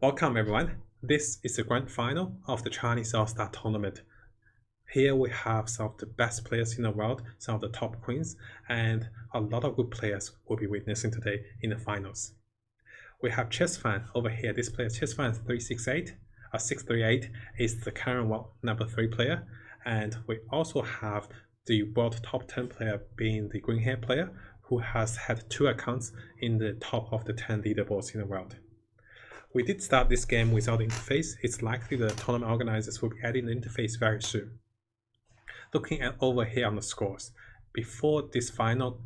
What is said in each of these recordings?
Welcome everyone. This is the grand final of the Chinese All-Star Tournament. Here we have some of the best players in the world, some of the top queens, and a lot of good players will be witnessing today in the finals. We have Chess Fan over here. This player, Chess Fan 368, 638, is the current world number 3 player. And we also have the world top 10 player being the green hair player, who has had 2 accounts in the top of the 10 leaderboards in the world. We did start this game without interface. It's likely the tournament organizers will be adding the interface very soon. Looking at over here on the scores, before this grand final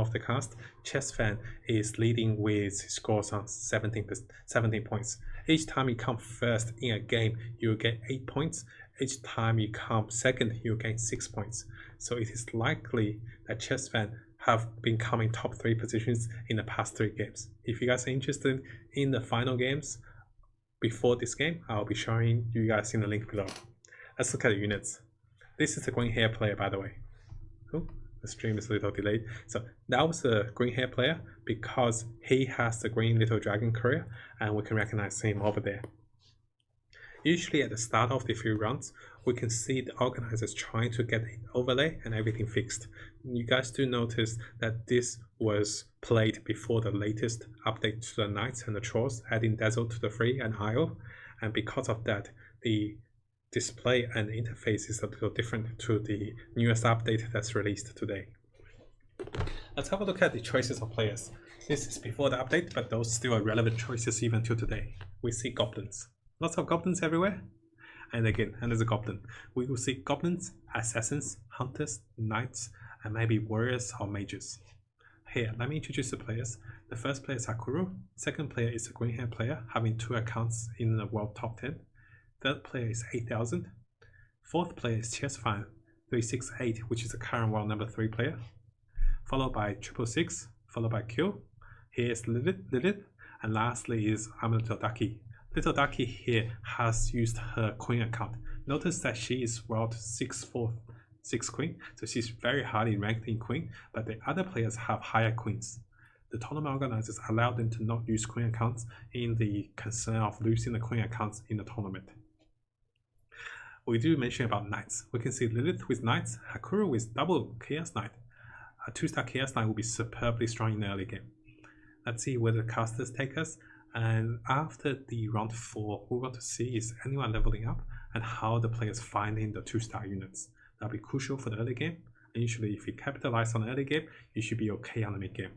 of the cast, Chess Fan is leading with scores on 17 points. Each time you come first in a game, you get 8 points. Each time you come second, you gain 6 points. So it is likely that Chess Fan have been coming top 3 positions in the past 3 games. If you guys are interested in the final games before this game, I'll be showing you guys in the link below. Let's look at the units. This is the green hair player, by the way. Oh, the stream is a little delayed. So that was the green hair player because he has the green little dragon career and we can recognize him over there. Usually at the start of the few rounds, we can see the organizers trying to get an overlay and everything fixed. You guys do notice that this was played before the latest update to the Knights and the Trolls, adding Dazzle to the Free and Isle, and because of that, the display and interface is a little different to the newest update that's released today. Let's have a look at the choices of players. This is before the update, but those still are relevant choices even till today. We see goblins. Lots of goblins everywhere. And again, and there's a goblin. We will see goblins, assassins, hunters, knights, and maybe warriors or mages. Here, let me introduce the players. The first player is Hakuru. Second player is a green hair player, having 2 accounts in the world top 10. Third player is 8000. Fourth player is Chess Fan 368, which is the current world number 3 player. Followed by 666, followed by Q. Here is Lilith, and lastly is Little Ducky. Little Ducky here has used her queen account. Notice that she is world 646 queen, so she's very highly ranked in queen, but the other players have higher queens. The tournament organizers allow them to not use queen accounts in the concern of losing the queen accounts in the tournament. We do mention about knights. We can see Lilith with knights, Hakuru with double Chaos Knight. A 2-star Chaos Knight will be superbly strong in the early game. Let's see where the casters take us. And after the round 4, what we want to see is anyone leveling up and how the players finding the 2-star units. That'll be crucial for the early game. And usually if you capitalize on the early game, you should be okay on the mid game.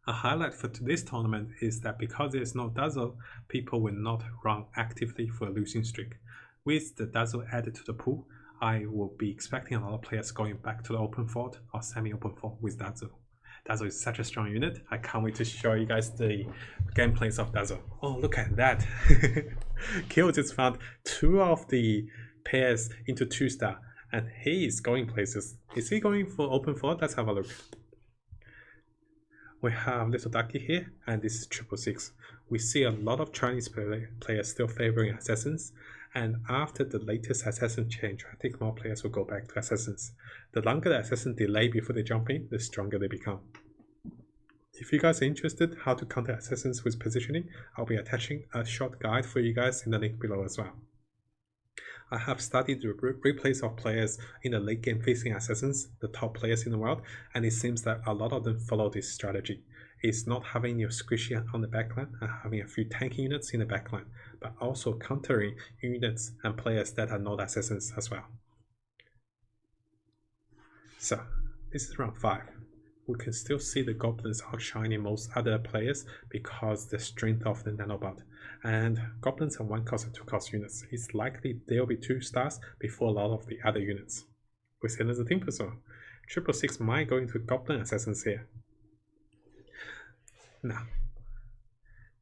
A highlight for today's tournament is that because there is no Dazzle, people will not run actively for a losing streak. With the Dazzle added to the pool, I will be expecting a lot of players going back to the open fort or semi-open fort with Dazzle. Dazzle is such a strong unit. I can't wait to show you guys the gameplays of Dazzle. Oh, look at that. Kill just found 2 of the pairs into 2-star and he is going places. Is he going for open fort? Let's have a look. We have Little Ducky here, and this is 666. We see a lot of Chinese players still favoring assassins, and after the latest assassin change, I think more players will go back to assassins. The longer the assassin delay before they jump in, the stronger they become. If you guys are interested how to counter assassins with positioning, I'll be attaching a short guide for you guys in the link below as well. I have studied the replays of players in the late game facing assassins, the top players in the world, and it seems that a lot of them follow this strategy. It's not having your squishy on the backline and having a few tanky units in the backline, but also countering units and players that are not assassins as well. So, this is round 5. We can still see the goblins outshining most other players because the strength of the nanobot. And goblins are 1-cost and 2-cost units. It's likely they'll be 2 stars before a lot of the other units. We see there's a team person. 666 might go into goblin assassins here. Now,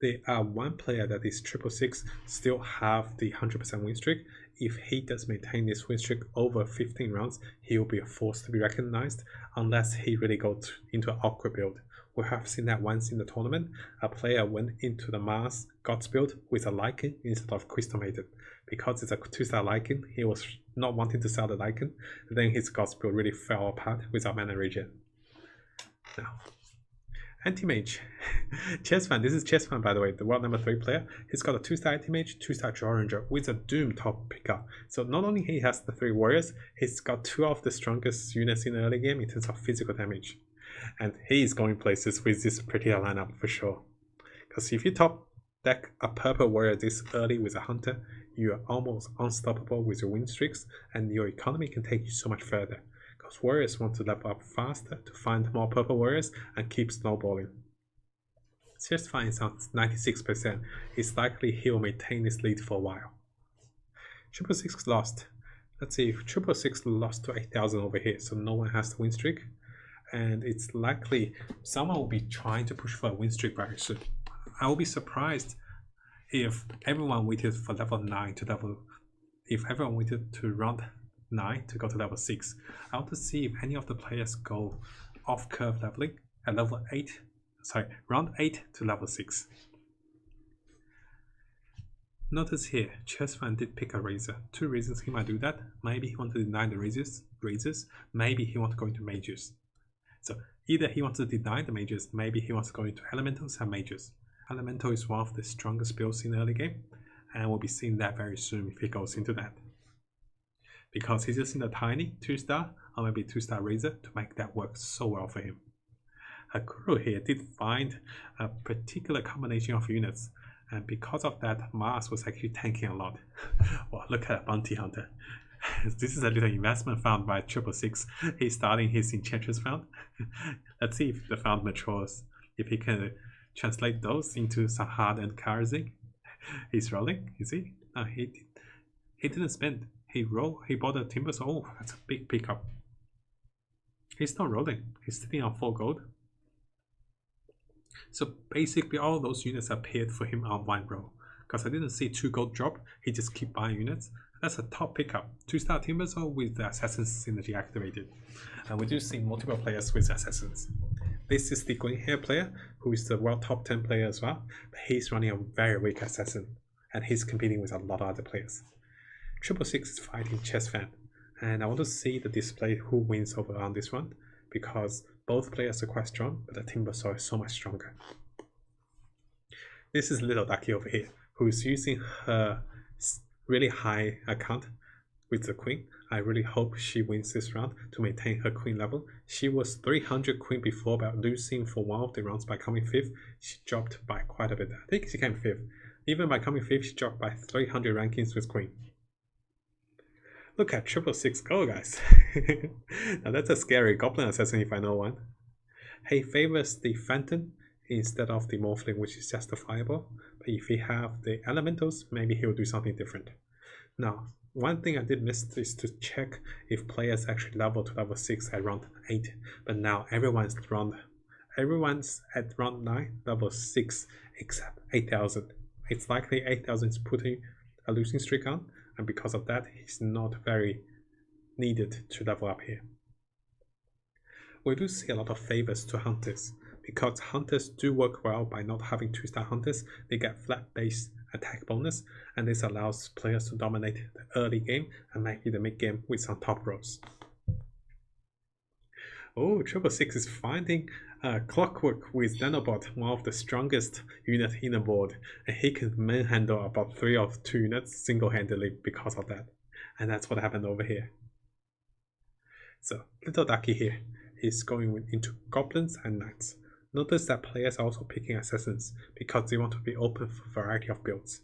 there are 1 player that is 666 still have the 100% win streak. If he does maintain this win streak over 15 rounds, he will be a force to be recognized unless he really goes into an awkward build. We have seen that once in the tournament. A player went into the Mars Gods build with a Lycan instead of Crystal Maiden. Because it's a 2-star Lycan, he was not wanting to sell the Lycan, then his Gods build really fell apart without mana regen. Now, Anti-Mage. Chessfan, this is Chessfan by the way, the world number 3 player. He's got a 2-star Anti-Mage, 2-star Draw Ranger with a Doom top pickup. So not only he has the 3 warriors, he's got 2 of the strongest units in the early game in terms of physical damage. And he is going places with this prettier lineup for sure. Because if you top deck a purple warrior this early with a hunter, you are almost unstoppable with your win streaks, and your economy can take you so much further. Because warriors want to level up faster to find more purple warriors and keep snowballing. Chessfan is on 96%. It's likely he will maintain this lead for a while. 666 lost. Let's see, 666 lost to 8,000 over here, so no one has the win streak. And it's likely someone will be trying to push for a win streak very soon. I will be surprised if everyone waited for level 9 to if everyone waited to round 9 to go to level 6. I want to see if any of the players go off curve leveling at level 8, round 8 to level 6. Notice here, Chessfan did pick a Razor. 2 reasons he might do that. Maybe he wants to deny the Razors, maybe he wants to go into Mages. So either he wants to deny the Mages, maybe he wants to go into Elementals and Mages. Elemental is one of the strongest builds in the early game, and we'll be seeing that very soon if he goes into that. Because he's using a tiny 2-star or maybe 2-star Razor to make that work so well for him. Hakuro here did find a particular combination of units, and because of that, Mars was actually tanking a lot. Wow, look at Bounty Hunter. This is a little investment found by 666. He's starting his Enchantress found. Let's see if the found matures. If he can translate those into some hard-earned currency. He's rolling, you see? No, he didn't spend. He bought a Timber Soul. Oh, that's a big pickup. He's not rolling. He's sitting on 4 gold. So basically all those units appeared for him on 1 row. Because I didn't see 2 gold drop, he just keep buying units. That's a top pickup. 2-star Timber Soul with the Assassin's synergy activated. And we do see multiple players with Assassins. This is the green hair player, who is the world top 10 player as well. But he's running a very weak Assassin, and he's competing with a lot of other players. 666 is fighting Chessfan, and I want to see the display who wins over on this one, because both players are quite strong, but the Timber Soul is so much stronger. This is Little Ducky over here, who is using her really high account with the Queen. I really hope she wins this round to maintain her Queen level. She was 300 Queen before, but losing for one of the rounds by coming 5th. She dropped by quite a bit. I think she came 5th. Even by coming 5th, she dropped by 300 rankings with Queen. Look at 666 go, guys. Now that's a scary Goblin Assassin if I know one. He favors the Phantom instead of the Morphling, which is justifiable. But if he have the Elementals, maybe he'll do something different. Now, one thing I did miss is to check if players actually level to level 6 at round 8. But now everyone's at round 9, level 6, except 8,000. It's likely 8,000 is putting a losing streak on, and because of that, he's not very needed to level up here. We do see a lot of favors to Hunters, because Hunters do work well by not having 2-star Hunters. They get flat base attack bonus, and this allows players to dominate the early game and maybe the mid game with some top rows. Oh, 666 is finding Clockwork with Nanobot, one of the strongest units in the board, and he can manhandle about 3 of 2 units single-handedly because of that. And that's what happened over here. So, Little Ducky here is going into Goblins and Knights. Notice that players are also picking Assassins because they want to be open for a variety of builds.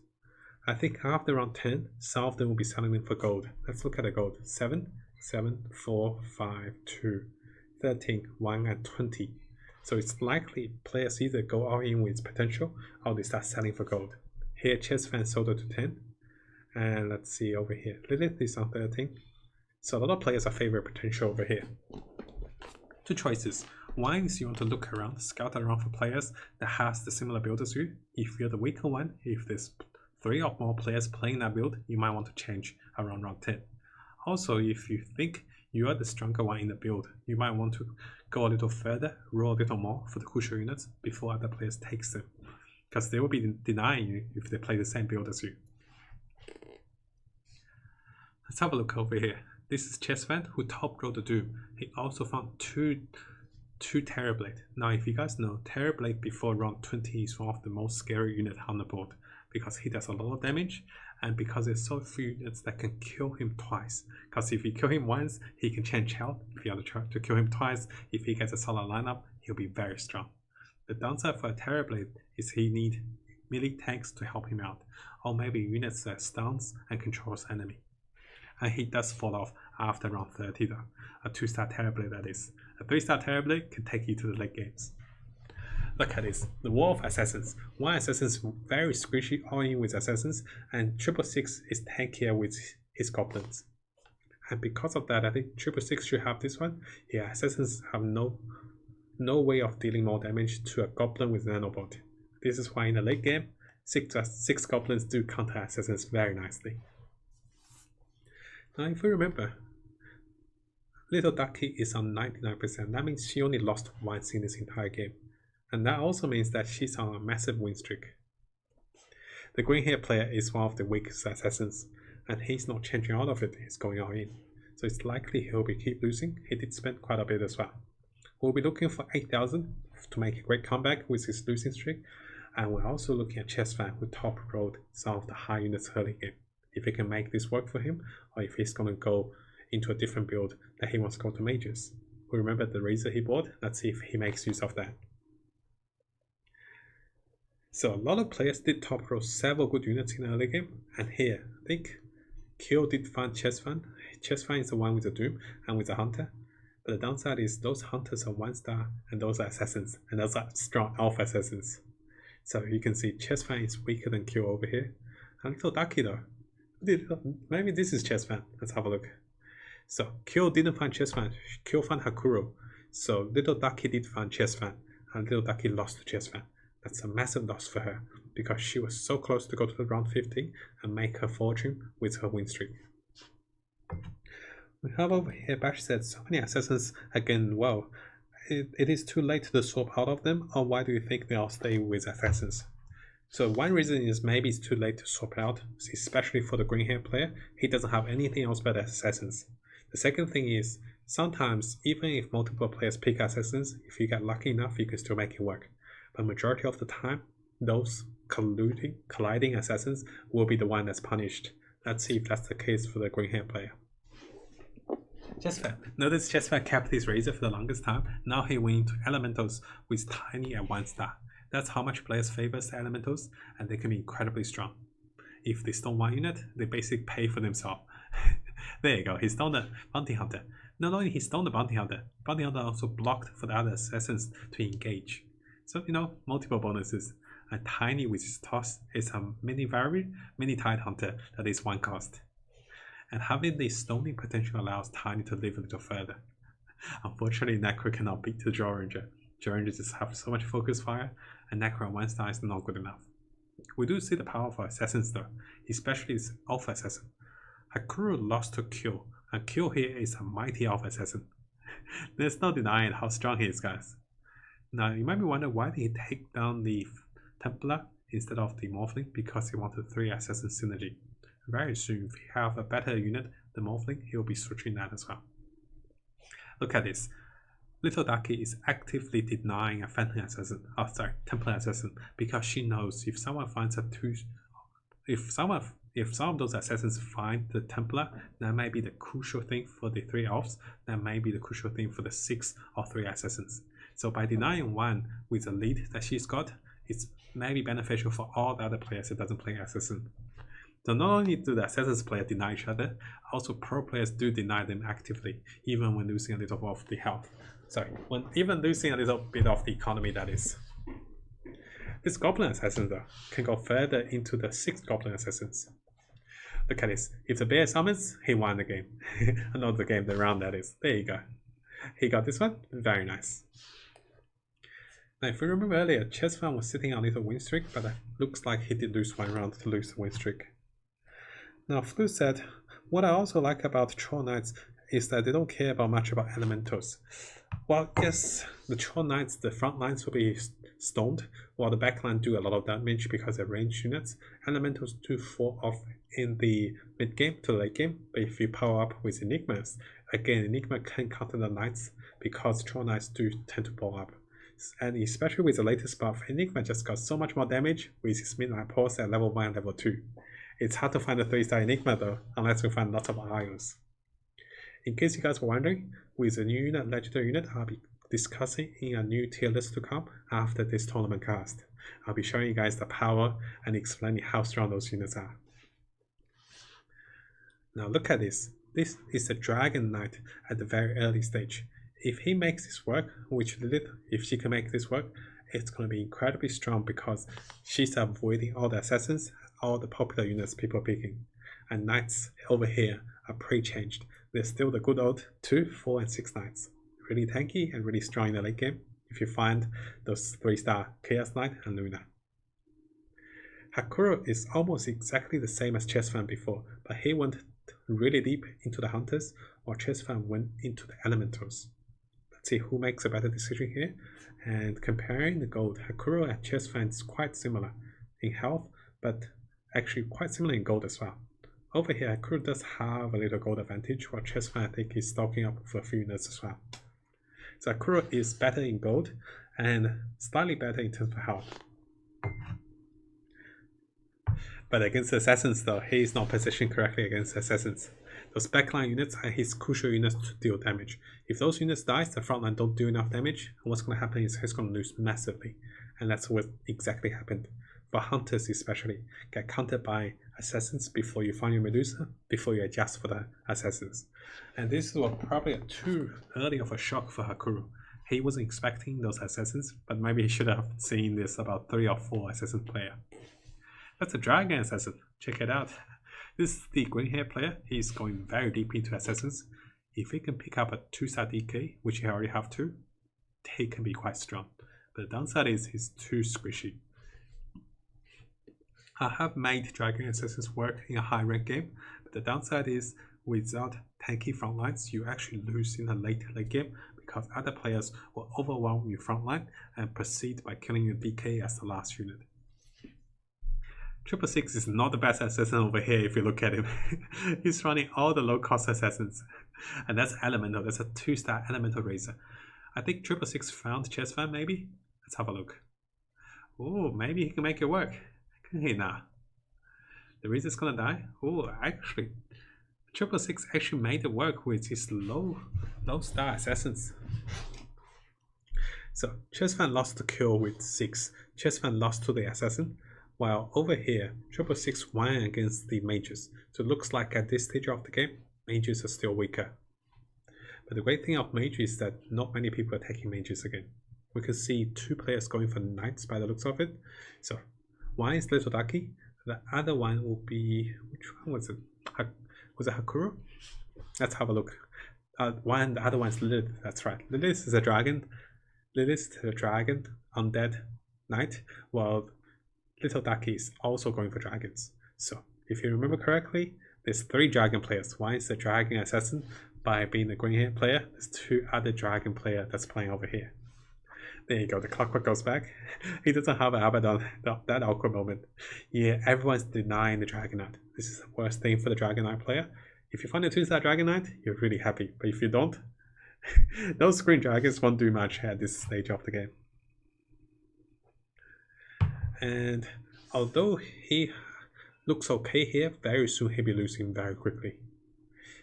I think after round 10, some of them will be selling them for gold. Let's look at the gold. 7, 7, 4, 5, 2, 13, 1, and 20. So it's likely players either go all in with potential or they start selling for gold. Here, Chessfan sold it to 10. And let's see over here. Lilith is on 13. So a lot of players are favoring potential over here. 2 choices. One is you want to look around, scout around for players that has the similar build as you. If you're the weaker one, if there's 3 or more players playing that build, you might want to change around round 10. Also, if you think you are the stronger one in the build, you might want to go a little further, roll a little more for the crucial units before other players takes them, because they will be denying you if they play the same build as you. Let's have a look over here. This is Chessfan who top rolled the Doom. He also found two 2 Terrorblade. Now if you guys know, Terrorblade before round 20 is one of the most scary units on the board because he does a lot of damage and because there's so few units that can kill him twice. Because if you kill him once, he can change health. If you have to try to kill him twice, if he gets a solid lineup, he'll be very strong. The downside for a Terrorblade is he needs melee tanks to help him out, or maybe units that stuns and controls enemy. And he does fall off after round 30 though. A 2-star Terrorblade that is. A 3-star Terrorblade can take you to the late games. Look at this, the War of Assassins. One assassin is very squishy all in with assassins, and 666 is tankier with his goblins. And because of that, I think 666 should have this one. Yeah, assassins have no way of dealing more damage to a goblin with nanobot. This is why in the late game, 6 goblins do counter assassins very nicely. Now if you remember, Little Ducky is on 99%. That means she only lost once in this entire game. And that also means that she's on a massive win streak. The green hair player is one of the weakest assassins, and he's not changing out of it, he's going all in. So it's likely he'll be keep losing. He did spend quite a bit as well. We'll be looking for 8,000 to make a great comeback with his losing streak. And we're also looking at Chessfan, who top rolled some of the high units early game. If he can make this work for him, or if he's going to go into a different build that he wants to go to Mages. We remember the razor he bought. Let's see if he makes use of that. So a lot of players did top roll several good units in the early game, and here I think Kyo did find Chessfan. Chessfan is the one with the Doom and with the Hunter, but the downside is those Hunters are 1-star and those are assassins, and those are strong alpha assassins. So you can see Chessfan is weaker than Kyo over here. And Little Ducky though, maybe this is Chessfan. Let's have a look. So Kyo didn't find Chessfan, Kyo found Hakuro. So Little Ducky did find Chessfan, and Little Ducky lost to Chessfan. That's a massive loss for her, because she was so close to go to the round 50 and make her fortune with her win streak. We have over here, Bash said, so many assassins again, well, it is too late to swap out of them, or why do you think they'll stay with assassins? So one reason is maybe it's too late to swap out, especially for the green hair player. He doesn't have anything else but assassins. The second thing is, sometimes even if multiple players pick assassins, if you get lucky enough, you can still make it work. But majority of the time, those colliding assassins will be the one that's punished. Let's see if that's the case for the green hair player. Chessfan. Notice Chessfan kept his razor for the longest time. Now he went into elementals with tiny at 1-star. That's how much players favors the elementals, and they can be incredibly strong. If they stone one unit, they basically pay for themselves. There you go, he stoned the bounty hunter. Not only he stoned the bounty hunter also blocked for the other assassins to engage. So, multiple bonuses. And Tiny with his toss is a mini tide hunter that is 1 cost. And having the stoning potential allows Tiny to live a little further. Unfortunately, Necro cannot beat the Draw Ranger. Draw Ranger just have so much focus fire, and Necro on 1-star is not good enough. We do see the power of assassins though, especially his alpha assassin. Hakuro lost to Kyo, and Kyo here is a mighty alpha assassin. There's no denying how strong he is, guys. Now, you might be wondering why did he take down the Templar instead of the Morphling? Because he wanted 3 assassin synergy. Very soon, if he have a better unit, the Morphling, he'll be switching that as well. Look at this. Little Ducky is actively denying a Templar assassin, because she knows if someone finds if some of those assassins find the Templar, that might be the crucial thing for the 3 elves, that might be the crucial thing for the 6 or 3 assassins. So by denying one with the lead that she's got, it's maybe beneficial for all the other players that doesn't play assassin. So not only do the assassins player deny each other, also pro players do deny them actively, even when losing a little bit of the health. Even losing a little bit of the economy, that is. This Goblin assassin though can go further into the 6 Goblin assassins. Look at this. If the bear summons, he won the game. Not the game, the round that is. There you go. He got this one. Very nice. Now, if you remember earlier, Chessfan was sitting on a little win streak, but it looks like he did lose 1 round to lose the win streak. Now, Flu said, what I also like about Troll Knights is that they don't care much about elementals. Well, yes, the Troll Knights, the front lines will be stoned, while the backline do a lot of damage because they're ranged units. Elementals do fall off in the mid game to late game, but if you power up with Enigmas, Again, Enigma can counter the Knights because Troll Knights do tend to blow up. And especially with the latest buff, Enigma just got so much more damage with his Midnight Pulse at level 1 and level 2. It's hard to find a 3-star Enigma though, unless we find lots of ions. In case you guys were wondering, with the new unit, Legendary unit, I'll be discussing in a new tier list to come after this tournament cast. I'll be showing you guys the power and explaining how strong those units are. Now look at this. This is the Dragon Knight at the very early stage. If he makes this work, which Lilith, if she can make this work, it's going to be incredibly strong because she's avoiding all the assassins, all the popular units people are picking. And Knights over here are pre-changed. They're still the good old 2, 4, and 6 Knights. Really tanky and really strong in the late game if you find those 3-star Chaos Knight and Luna. Hakuro is almost exactly the same as Chessfan before, but he went really deep into the Hunters, while Chessfan went into the Elementals. Let's see who makes a better decision here. And comparing the gold, Hakuro and Chessfan is quite similar in health, but actually quite similar in gold as well. Over here, Hakuro does have a little gold advantage, while Chessfan I think is stocking up for a few units as well. So Hakuro is better in gold and slightly better in terms of health. But against assassins though, he is not positioned correctly against assassins. Those backline units are his crucial units to deal damage. If those units die, the frontline don't do enough damage, and what's going to happen is he's going to lose massively. And that's what exactly happened. For Hunters especially, get countered by assassins before you find your Medusa, before you adjust for the assassins. And this was probably too early of a shock for Hakuro. He wasn't expecting those assassins, but maybe he should have seen this about 3 or 4 assassin player. That's a Dragon Assassin, check it out. This is the green hair player, he's going very deep into assassins. If he can pick up a 2-star DK, which he already have 2, he can be quite strong. But the downside is he's too squishy. I have made Dragon Assassins work in a high rank game, but the downside is without tanky frontlines, you actually lose in a late game because other players will overwhelm your frontline and proceed by killing your DK as the last unit. 666 is not the best assassin over here if you look at him. He's running all the low cost assassins. And that's Elemental, that's a 2-star Elemental Razor. I think 666 found Chessfan maybe? Let's have a look. Oh, maybe he can make it work. Can he now? The Razor's gonna die? Oh, actually, 666 actually made it work with his low star assassins. So Chessfan lost the kill with 6. Chessfan lost to the assassin. While over here, 666 won against the mages. So it looks like at this stage of the game, mages are still weaker. But the great thing of mage is that not many people are taking mages again. We can see 2 players going for knights by the looks of it. So one is Little Ducky, the other one will be, which one was it? Was it Hakuro? Let's have a look. The other one is Lilith, that's right. Lilith is a dragon. Lilith is a dragon, undead knight, while Little Ducky is also going for dragons. So if you remember correctly, there's 3 dragon players. One is the dragon assassin by being the green hair player. There's 2 other dragon player that's playing over here. There you go, the clockwork goes back. He doesn't have an Abaddon, that awkward moment. Yeah, everyone's denying the Dragon Knight. This is the worst thing for the Dragon Knight player. If you find a 2-star Dragon Knight, you're really happy. But if you don't, those green dragons won't do much at this stage of the game. And although he looks okay here, very soon he'll be losing very quickly.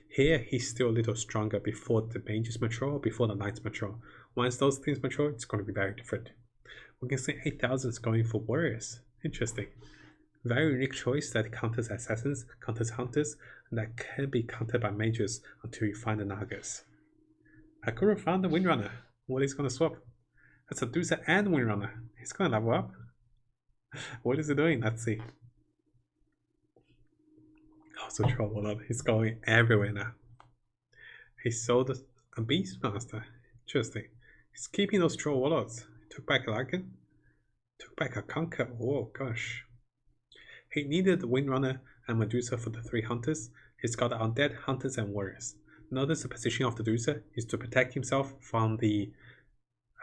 Here he's still a little stronger before the mages mature, before the knights mature. Once those things mature, it's going to be very different. We can see 8,000 is going for warriors. Interesting. Very unique choice that counters assassins, counters hunters, and that can be countered by mages until you find the Nagas. Hakuro found the Windrunner. What is going to swap? That's a Dusa and Windrunner. He's going to level up. What is he doing? Let's see. Also Troll Warlord. He's going everywhere now. He sold a Beastmaster. Interesting. He's keeping those Troll Warlords. He took back a Lycan. Took back a Conquer. Oh gosh. He needed the Windrunner and Medusa for the 3 hunters. He's got the undead, hunters, and warriors. Notice the position of the Medusa is to protect himself from the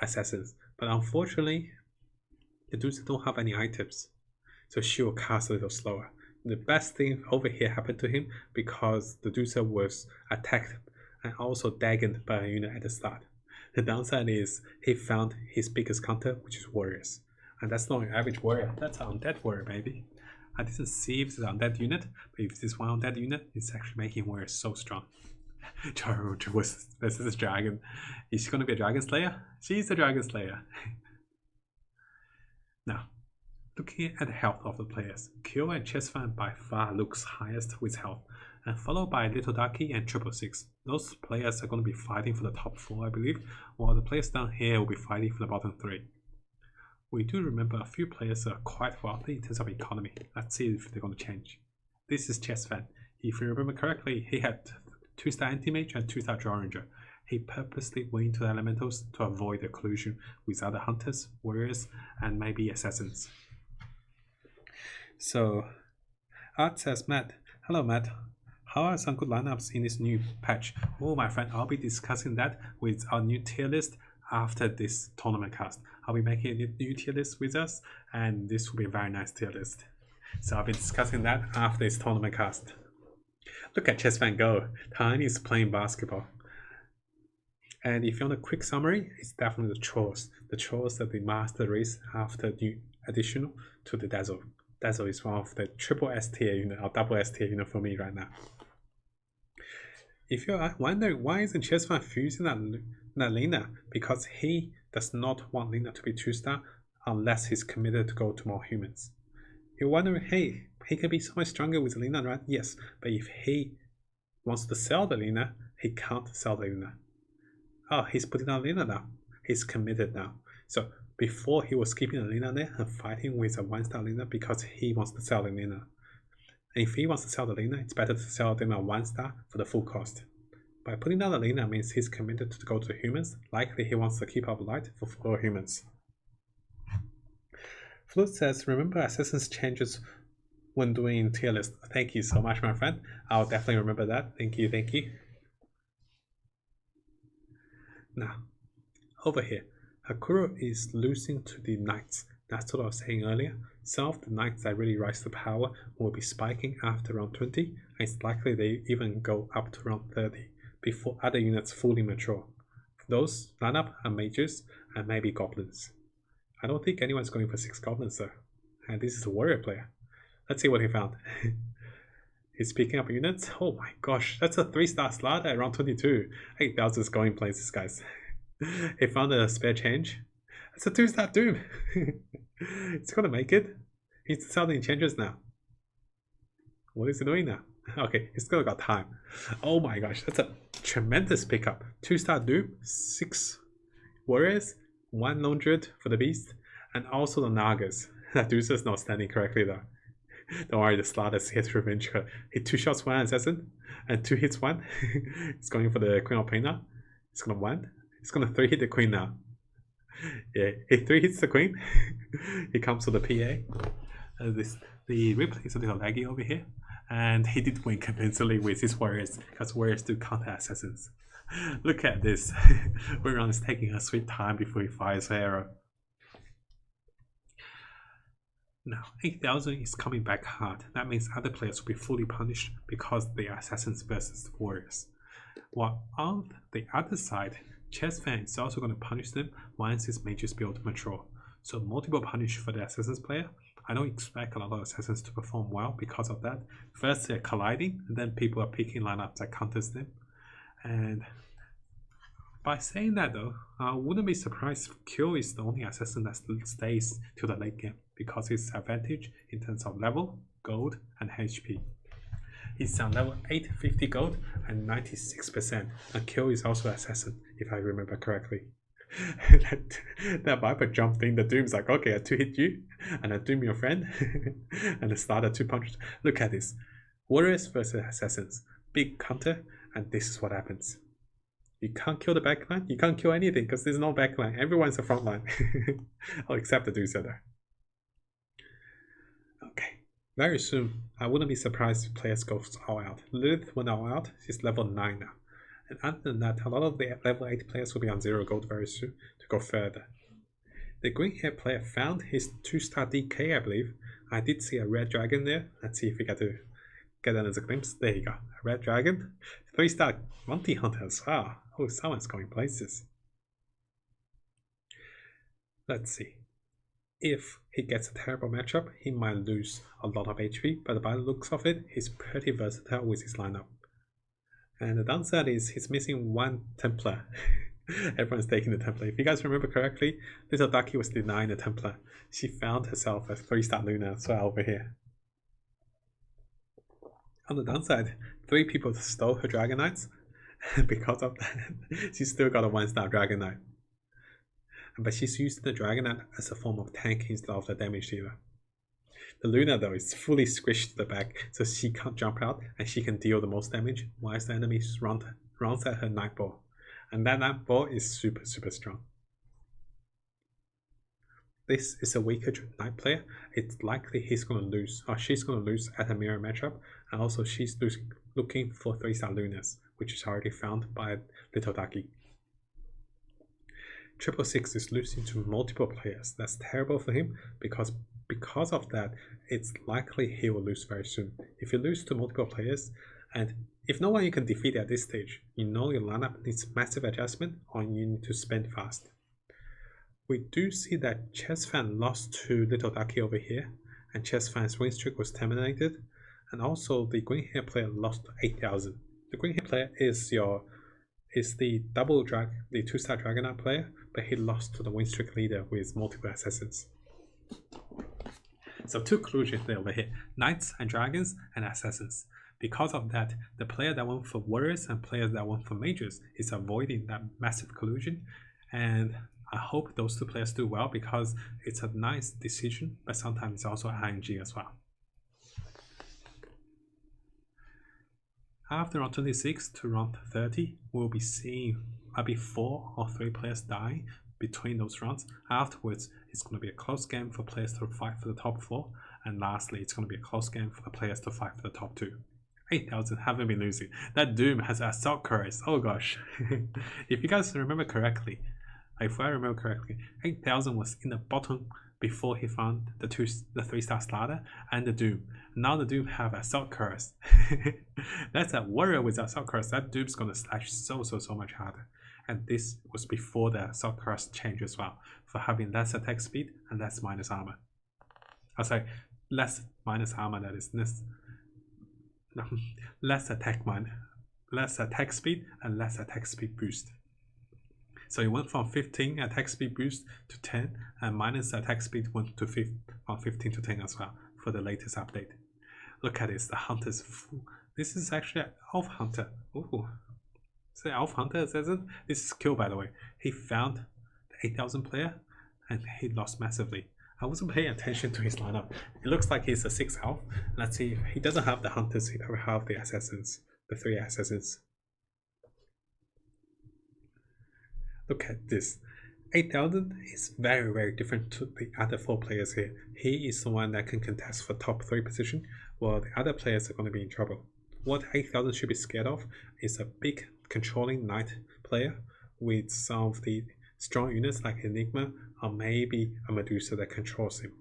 assassins. But unfortunately, the Medusa don't have any items. So she will cast a little slower. The best thing over here happened to him because the Medusa was attacked and also daggered by a unit at the start. The downside is he found his biggest counter, which is warriors. And that's not an average warrior, that's an undead warrior, baby. I didn't see if it's an undead unit, but if this one undead unit, it's actually making warriors so strong. Charge versus a dragon. Is she gonna be a dragon slayer? She's a dragon slayer. Now, looking at the health of the players, Kyo and Chessfan by far looks highest with health, and followed by Little Ducky and 666. Those players are going to be fighting for the top 4, I believe, while the players down here will be fighting for the bottom 3. We do remember a few players are quite wealthy in terms of economy. Let's see if they're going to change. This is Chessfan. If you remember correctly, he had 2-star anti-mage and 2-star draw ranger. He purposely went into the elementals to avoid the collusion with other hunters, warriors, and maybe assassins. So, Art says, Matt. Hello, Matt. How are some good lineups in this new patch? Oh, my friend, I'll be discussing that with our new tier list after this tournament cast. I'll be making a new tier list with us, and this will be a very nice tier list. So I'll be discussing that after this tournament cast. Look at Chessfan go. Tiny is playing basketball. And if you want a quick summary, it's definitely the trolls. The trolls are the master race after new additional to the Dazzle. Dazzle is one of the triple S tier unit or double S tier unit for me right now. If you're wondering why isn't Chessfan fusing that Lina, because he does not want Lina to be 2-star unless he's committed to go to more humans. You're wondering, hey, he can be so much stronger with Lina, right? Yes, but if he wants to sell the Lina, he can't sell the Lina. Oh, he's putting on Lina now. He's committed now. So before he was keeping the Lina there and fighting with a 1-star Lina because he wants to sell the Lina. And if he wants to sell the Lina, it's better to sell them at 1-star for the full cost. By putting down the Lina means he's committed to go to humans. Likely he wants to keep up light for 4 humans. Flute says, remember Assassin's changes when doing tier list. Thank you so much, my friend. I'll definitely remember that. Thank you, thank you. Now, over here, Hakuro is losing to the knights. That's what I was saying earlier. Some of the knights that really rise to power will be spiking after round 20, and it's likely they even go up to round 30 before other units fully mature. Those lineup are mages and maybe goblins. I don't think anyone's going for 6 goblins though, and this is a warrior player. Let's see what he found. He's picking up units. Oh my gosh, that's a 3-star slot at round 22. 8,000 is going places, guys. He found a spare change. It's a 2-star Doom. It's gonna make it. He's selling changes now. What is he doing now? Okay, he's still got time. Oh my gosh, that's a tremendous pickup. 2-star Doom, 6 warriors, 1 lone druid for the beast, and also the Nagas. That Deucer's not standing correctly though. Don't worry, the Slaughters hit revenge card. Hit 2 shots, 1 assassin, and 2 hits 1. He's going for the Queen of Pain now. He's gonna 1. He's gonna 3 hit the Queen now. Yeah, he 3 hits the Queen. He comes to the PA. The replay is a little laggy over here. And he did win convincingly with his warriors, because warriors do counter assassins. Look at this. Weron is taking a sweet time before he fires her arrow. Now, 8,000 is coming back hard. That means other players will be fully punished because they are assassins versus warriors. While on the other side, Chessfan is also going to punish them once his mages build mature. So multiple punish for the assassins player. I don't expect a lot of assassins to perform well because of that. First they're colliding, and then people are picking lineups that counters them. And by saying that though, I wouldn't be surprised if Kyo is the only assassin that stays to the late game because his advantage in terms of level, gold, and HP. He's on level 850 gold and 96%, and Kyo is also assassin, if I remember correctly. that Viper jumped in the Doom's like, okay, I 2-hit you, and I Doom your friend, and I started 2 punches. Look at this. Warriors versus assassins. Big counter, and this is what happens. You can't kill the backline, you can't kill anything because there's no backline. Everyone's a frontline. Oh, except the Deucer there. Okay, very soon, I wouldn't be surprised if players go all out. Lilith went all out, she's level 9 now. And other than that, a lot of the level 8 players will be on 0 gold very soon to go further. The green hair player found his 2-star DK, I believe. I did see a red dragon there. Let's see if we get to get another glimpse. There you go. A red dragon. 3-star Monty Hunter as well. Oh, someone's going places. Let's see. If he gets a terrible matchup, he might lose a lot of HP, but by the looks of it, he's pretty versatile with his lineup. And the downside is he's missing one Templar. Everyone's taking the Templar. If you guys remember correctly, Little Ducky was denying the Templar. She found herself a 3-star Luna as well over here. On the downside, 3 people stole her Dragon Knights, and because of that, she still got a 1-star Dragon Knight. But she's used the Dragon Knight as a form of tank instead of the damage dealer. The Luna though is fully squished to the back, so she can't jump out and she can deal the most damage whilst the enemy runs at her Nightball. And that Nightball is super strong. This is a weaker Knight player. It's likely he's going to lose, or she's going to lose at a mirror matchup, and also she's looking for 3-star Lunas, which is already found by Little Ducky. 666 is losing to multiple players. That's terrible for him because of that, it's likely he will lose very soon. If you lose to multiple players, and if no one you can defeat at this stage, you know your lineup needs massive adjustment or you need to spend fast. We do see that Chess Fan lost to Little Ducky over here, and Chess Fan's win streak was terminated, and also the green hair player lost 8,000. The green hair player is the 2-star Dragon Knight player, but he lost to the win streak leader with multiple assassins. So 2 collusions there over here, Knights and Dragons and Assassins. Because of that, the player that went for Warriors and players that went for Mages is avoiding that massive collusion, and I hope those 2 players do well because it's a nice decision, but sometimes it's also ING as well. After round 26 to round 30, we'll be seeing maybe 4 or 3 players dying between those rounds. Afterwards, it's going to be a close game for players to fight for the top 4, and lastly, it's going to be a close game for the players to fight for the top 2. 8,000 haven't been losing. That Doom has Assault Cuirass. Oh gosh. If you guys remember correctly, if I remember correctly, 8,000 was in the bottom before he found the 3-star starter and the Doom. Now the Doom have Assault Cuirass. That's a warrior with Assault Cuirass. That Doom's gonna slash so much harder. And this was before the Assault Cuirass change as well, for having less attack speed and less minus armor. Oh, sorry, less minus armor, that is less attack speed and less attack speed boost. So it went from 15 attack speed boost to 10, and minus attack speed went to 15 to 10 as well for the latest update. Look at this, the hunter's full. This is actually an Elf Hunter. Ooh. Is it Elf Hunter assassin? This is kill, by the way. He found the 8,000 player and he lost massively. I wasn't paying attention to his lineup. It looks like he's a 6 elf. Let's see, if he doesn't have the hunters, he doesn't have the assassins, the 3 assassins. Look at this. 8,000 is very different to the other 4 players here. He is the one that can contest for top 3 position, while the other players are going to be in trouble. What 8,000 should be scared of is a big controlling knight player with some of the strong units like Enigma or maybe a Medusa that controls him.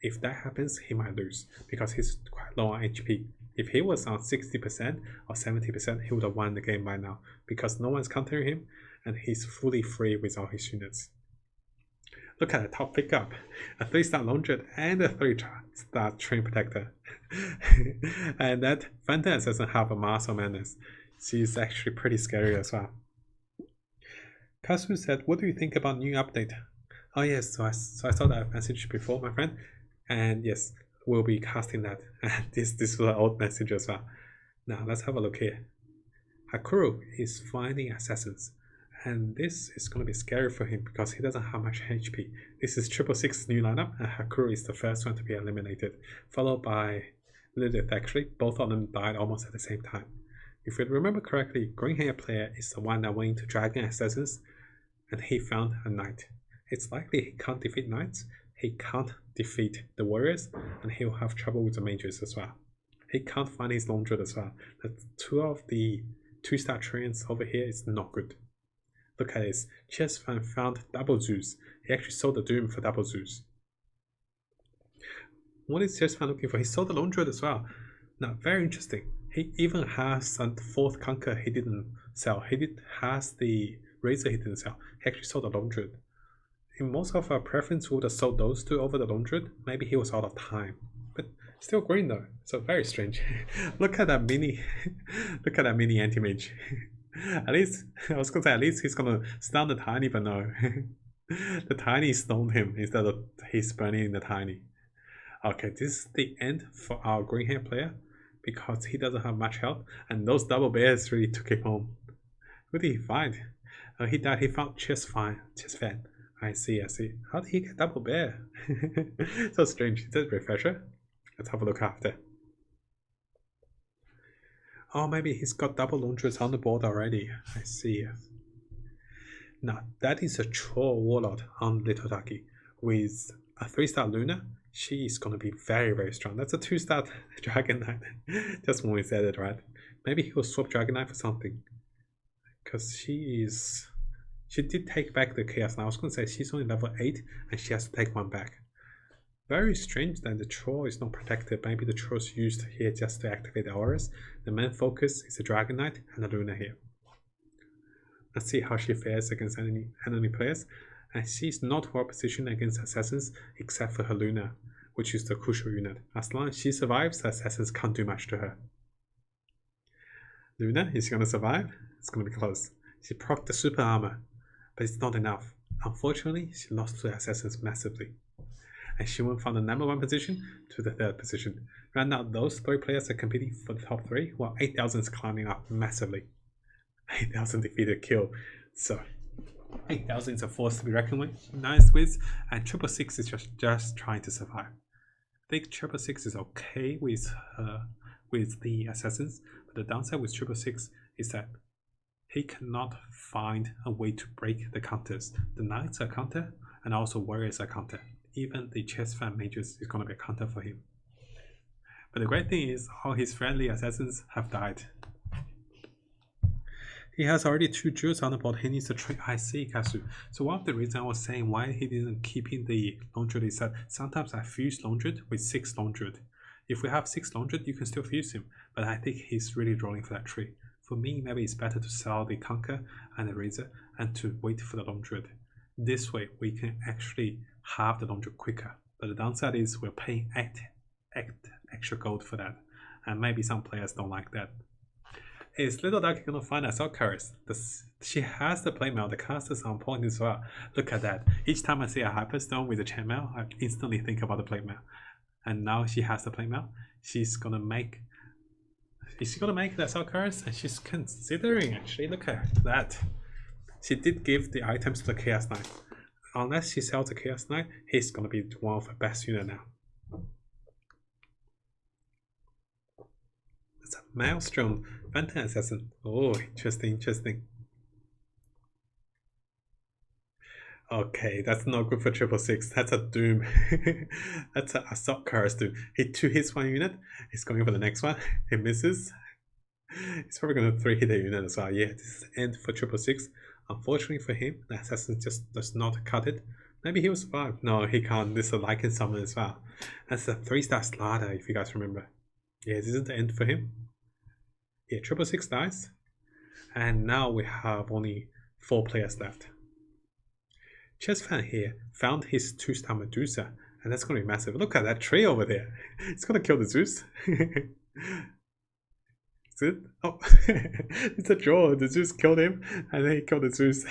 If that happens, he might lose because he's quite low on HP. If he was on 60% or 70%, he would have won the game by now because no one's countering him and he's fully free with all his units. Look at the top pickup, a 3-star Longed and a 3-star Train Protector. And that Phantom doesn't have a Mass of Madness. She's actually pretty scary as well. Kasu said, what do you think about new update? Oh yes, so I saw that message before, my friend. And yes, we'll be casting that. And this was an old message as well. Now let's have a look here. Hakuru is finding assassins. And this is going to be scary for him because he doesn't have much HP. This is 666's new lineup, and Hakuru is the first one to be eliminated, followed by Lilith actually. Both of them died almost at the same time. If you remember correctly, green hair player is the one that went into Dragon Assassins, and he found a knight. It's likely he can't defeat knights, he can't defeat the warriors, and he'll have trouble with the mages as well. He can't find his Longed as well. The 2 of the 2-star trains over here is not good. Look at this, Chess Fan found double Zeus. He actually sold the Doom for double Zeus. What is Chess Fan looking for? He sold the Longed as well. Now, very interesting. He even has a fourth conquer he didn't sell. Has the razor he didn't sell. He actually sold the Laundred. In most of our preference, we would have sold those two over the Laundred. Maybe he was out of time, but still green though. So very strange. Look at that mini. Look at that mini anti-mage. At least I was gonna say at least he's gonna stun the tiny, but no. The tiny stoned him instead of he's burning the tiny. Okay, this is the end for our green hair player because he doesn't have much health, and those double bears really took him home. Who did he find? He died. He found chest fan. I see. How did he get double bear? So strange. Is that refresher? Let's have a look after. Oh, maybe he's got double launchers on the board already. I see. Now, that is a troll warlord on Little Ducky with a 3-star Luna. She is going to be very, very strong. That's a 2-star Dragon Knight. Just when we said it, right? Maybe he will swap Dragon Knight for something. Because she did take back the Chaos. Now, I was going to say she's only level 8 and she has to take one back. Very strange that the troll is not protected. Maybe the troll is used here just to activate the auras. The main focus is the Dragon Knight and the Luna here. Let's see how she fares against enemy players. And she's not well positioned against assassins except for her Luna, which is the crucial unit. As long as she survives, the assassins can't do much to her. Luna, is she going to survive? It's going to be close. She procced the super armor, but it's not enough. Unfortunately, she lost to the assassins massively. And she went from the number 1 position to the 3rd position. Right now, those 3 players are competing for the top 3, while 8,000 is climbing up massively. 8,000 defeated kill. So 8,000 is a force to be reckoned with, and 666 is just trying to survive. I think 666 is okay with the assassins, but the downside with 666 is that he cannot find a way to break the counters. The knights are counter, and also warriors are counter. Even the chest fan mages is going to be a counter for him. But the great thing is all his friendly assassins have died. He has already 2 jewels on the board. He needs to train. I see, Kasu. So one of the reasons I was saying why he didn't keep in the Laundred is that sometimes I fuse Laundred with 6 Laundred. If we have 6 Laundred, you can still fuse him. But I think he's really rolling for that tree. For me, maybe it's better to sell the Conquer and the Razor and to wait for the Laundred. This way, we can actually have the Laundred quicker. But the downside is we're paying 8 extra gold for that. And maybe some players don't like that. Is Little Ducky gonna find Assault Carriers? She has the playmail, the cast is on point as well. Look at that. Each time I see a Hyperstone with a chainmail, I instantly think about the playmail. And now she has the playmail. She's gonna make... Is she gonna make the Assault Carriers? And she's considering actually, look at that. She did give the items to the Chaos Knight. Unless she sells the Chaos Knight, he's gonna be one of the best unit now. It's a Maelstrom Phantom Assassin. Oh, interesting. Okay, that's not good for 666. That's a Doom. That's an Assault Carriers Doom. He 2 hits 1 unit. He's going for the next one. He misses. He's probably going to 3 hit a unit as well. Yeah, this is the end for 666. Unfortunately for him, the assassin just does not cut it. Maybe he will survive. No, he can't. This is a Lycan summon as well. That's a 3-star Slaughter, if you guys remember. Yeah, this is the end for him. Yeah, 666 dies. And now we have only 4 players left. Chessfan here found his 2-star Medusa, and that's going to be massive. Look at that tree over there. It's going to kill the Zeus. Is it? Oh, it's a draw. The Zeus killed him, and then he killed the Zeus.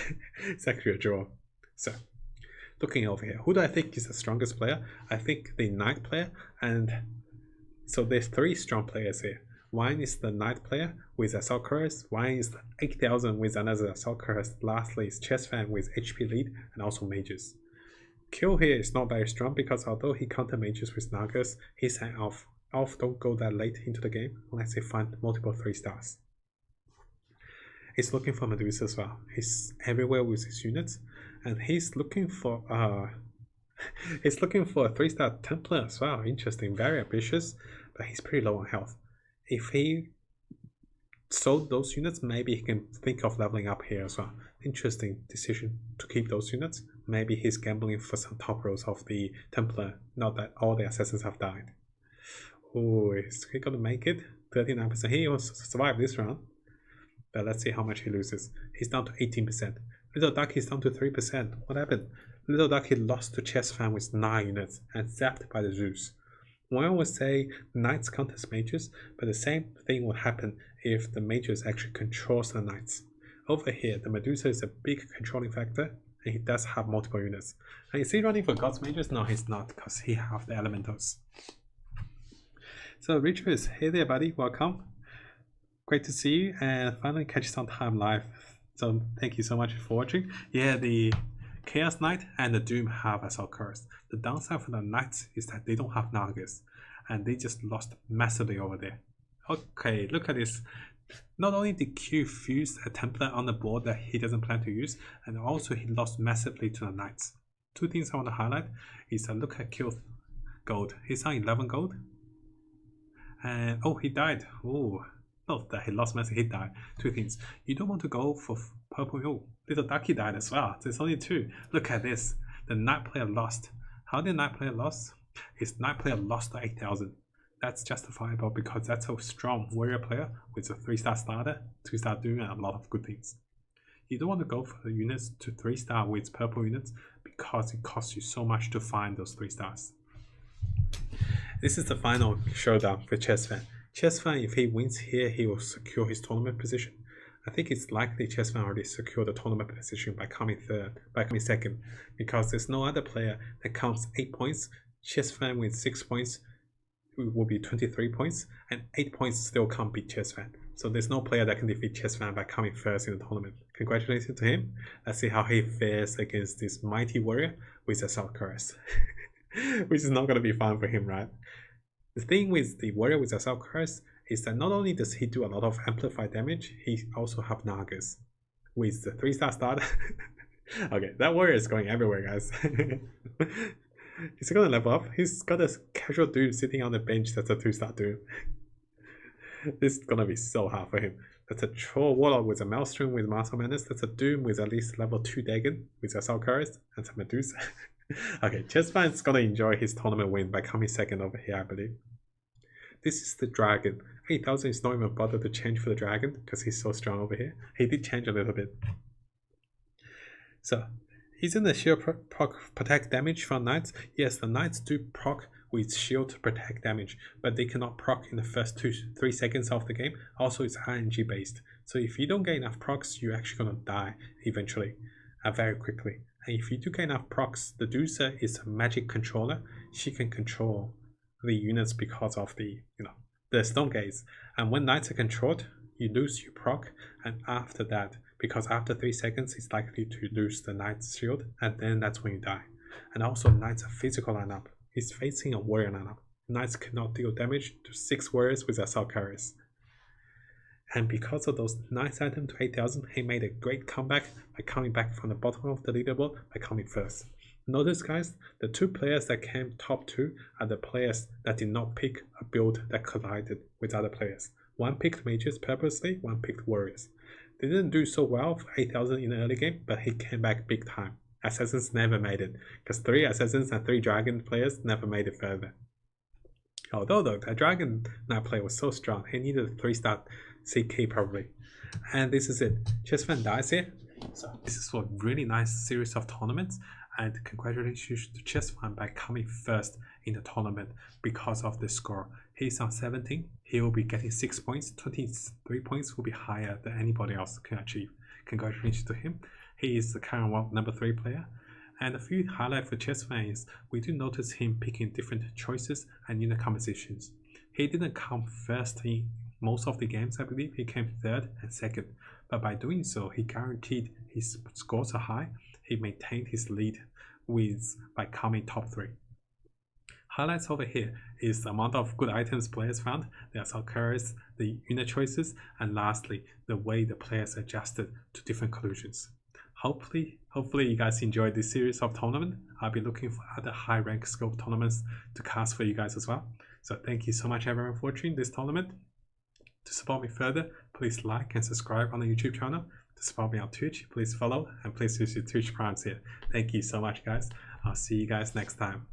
It's actually a draw. So, looking over here, who do I think is the strongest player? I think the Knight player, and so there's 3 strong players here. One is the Knight player with Assault Carriers, one is the 8,000 with another Assault Carriers, lastly is Chessfan with HP lead and also Mages. Kill here is not very strong because although he counter Mages with Nagas, he's an Elf. Elf don't go that late into the game unless they find multiple 3-stars. He's looking for Medusa as well. He's everywhere with his units, and he's looking for a 3-star Templar as well. Interesting, very ambitious, but he's pretty low on health. If he sold those units, maybe he can think of leveling up here as well. Interesting decision to keep those units. Maybe he's gambling for some top rows of the Templar, not that all the assassins have died. Oh, is he gonna make it? 39%. He will survive this round. But let's see how much he loses. He's down to 18%. Little Ducky is down to 3%. What happened? Little Ducky lost to Chess Fan with 9 units and zapped by the Zeus. One would say Knights counters Mages, but the same thing would happen if the Mages actually controls the Knights. Over here, the Medusa is a big controlling factor, and he does have multiple units. And is he running for God's Mages? No, he's not, because he has the Elementals. So Richard, hey there buddy, welcome. Great to see you, and finally catch some time live. So thank you so much for watching. Yeah, the Chaos Knight and the Doom have Assault Curse. The downside for the Knights is that they don't have Nagas, and they just lost massively over there. Okay, look at this. Not only did Q fuse a template on the board that he doesn't plan to use, and also he lost massively to the Knights. Two things I want to highlight is that look at Q's gold. He's on 11 gold. And oh, he died. Oh, not that he lost massively, he died. Two things. You don't want to go for purple. Oh, Little Ducky died as well. There's only two. Look at this. The Knight player lost. How did Knight player lost? His Knight player lost to 8,000. That's justifiable because that's a strong warrior player with a 3-star starter, 2-star Doom, and a lot of good things. You don't want to go for the units to 3-star with purple units because it costs you so much to find those 3 stars. This is the final showdown for Chess Fan. Chess Fan, if he wins here, he will secure his tournament position. I think it's likely Chess Fan already secured the tournament position by coming second, because there's no other player that counts 8 points. Chess Fan with 6 points will be 23 points, and 8 points still can't beat Chess Fan. So there's no player that can defeat Chess Fan by coming first in the tournament. Congratulations to him. Let's see how he fares against this mighty warrior with Assault Curse. Which is not going to be fun for him, right? The thing with the warrior with Assault Curse is that not only does he do a lot of amplified damage, he also have Nagas. With the 3-star starter. Okay, that warrior is going everywhere, guys. Is he gonna level up? He's got a casual Doom sitting on the bench that's a 2-star Doom. This is gonna be so hard for him. That's a Troll Warlock with a Maelstrom with Master Menace. That's a Doom with at least level 2 Dagon with Assault Curse and some Medusa. Okay, Chess Fan's gonna enjoy his tournament win by coming second over here, I believe. This is the Dragon. 8,000 is not even bothered to change for the Dragon because he's so strong over here. He did change a little bit. So, isn't the shield proc protect damage from Knights? Yes, the Knights do proc with shield to protect damage, but they cannot proc in the first 3 seconds of the game. Also, it's RNG based. So if you don't get enough procs, you're actually gonna die eventually, very quickly. And if you do get enough procs, the Medusa is a magic controller. She can control the units because of the stone gates. And when Knights are controlled, you lose your proc, and after that, because after 3 seconds, it's likely to lose the Knight's shield, and then that's when you die. And also, Knights are physical lineup. He's facing a warrior lineup. Knights cannot deal damage to 6 warriors with Assault Carriers. And because of those nice items to 8,000, he made a great comeback by coming back from the bottom of the leaderboard by coming first. Notice guys, the 2 players that came top 2 are the players that did not pick a build that collided with other players. One picked Mages purposely, one picked Warriors. They didn't do so well for 8,000 in the early game, but he came back big time. Assassins never made it, because 3 Assassins and 3 Dragon players never made it further. Although the Dragon Knight player was so strong, he needed a 3-star CK probably. And this is it. Chess Fan dies here. So this is a really nice series of tournaments, and congratulations to Chess Fan by coming first in the tournament because of the score. He's on 17. He will be getting 6 points. 23 points will be higher than anybody else can achieve. Congratulations to him. He is the current number 3 player. And a few highlights for Chess Fan is we do notice him picking different choices and unit compositions. He didn't come first in most of the games, I believe. He came 3rd and 2nd. But by doing so, he guaranteed his scores are high. He maintained his lead by coming top 3. Highlights over here is the amount of good items players found, the assault carriers, the unit choices, and lastly, the way the players adjusted to different collisions. Hopefully you guys enjoyed this series of tournament. I'll be looking for other high rank scope tournaments to cast for you guys as well. So thank you so much everyone for watching this tournament. To support me further, please like and subscribe on the YouTube channel. To support me on Twitch, please follow and please use your Twitch primes here. Thank you so much guys. I'll see you guys next time.